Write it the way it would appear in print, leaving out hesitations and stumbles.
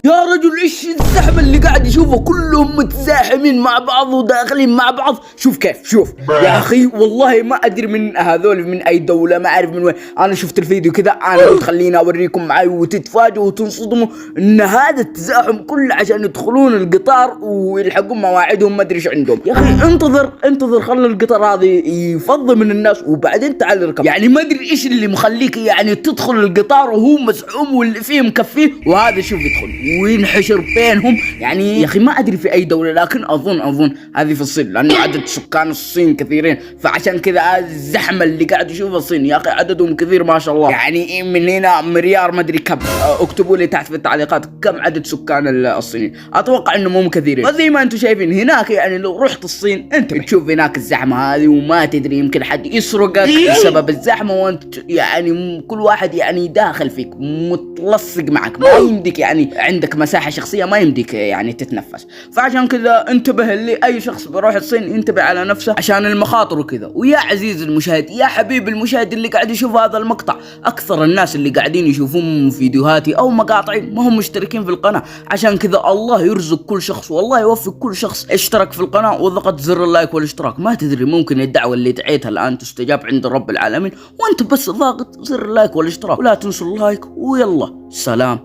يا رجل ايش الزحمة اللي قاعد يشوفه، كلهم متزاحمين مع بعض وداخلين مع بعض. شوف كيف، شوف يا اخي والله ما ادري من هذول من اي دولة، ما اعرف من وين. انا شفت الفيديو كذا، انا قلت خليني اوريكم معي وتتفاجئوا وتنصدموا ان هذا التزاحم كله عشان يدخلون القطار ويلحقون مواعيدهم، ما ادري ايش عندهم. يا اخي انتظر خلي القطار هذا يفضي من الناس وبعدين تعال اركب. يعني ما ادري ايش اللي مخليك يعني تدخل القطار وهو مزحوم واللي فيه مكفيه، وهذا شوف يدخل وينحشر بينهم. يعني يا اخي ما ادري في اي دولة، لكن اظن هذه في الصين، لانه عدد سكان الصين كثيرين، فعشان كذا الزحمة اللي قاعد يشوفها الصين يا اخي عددهم كثير ما شاء الله. يعني من هنا مليار ما ادري كم. اكتبوا لي تحت في التعليقات كم عدد سكان الصين. اتوقع انه مو كثيرين. فزي ما انتم شايفين هناك، يعني لو رحت الصين انت بتشوف هناك الزحمة هذه، وما تدري يمكن حد يسرقك بسبب الزحمة، وانت يعني كل واحد يعني داخل فيك متلصق معك، ما يمديك يعني عندك مساحة شخصية، ما يمديك يعني تتنفس. فعشان كذا انتبه، اللي اي شخص بيروح الصين ينتبه على نفسه عشان المخاطر وكذا. ويا عزيز المشاهد، يا حبيب المشاهد اللي قاعد يشوف هذا المقطع، اكثر الناس اللي قاعدين يشوفون فيديوهاتي او مقاطعي ما هم مشتركين في القناة. عشان كذا الله يرزق كل شخص، والله يوفق كل شخص اشترك في القناة وضغط زر اللايك والاشتراك. ما تدري ممكن الدعوة اللي دعيتها الان تستجاب عند رب العالمين، وانت بس ضاغط زر اللايك والاشتراك. ولا تنسوا اللايك، ويلا سلام.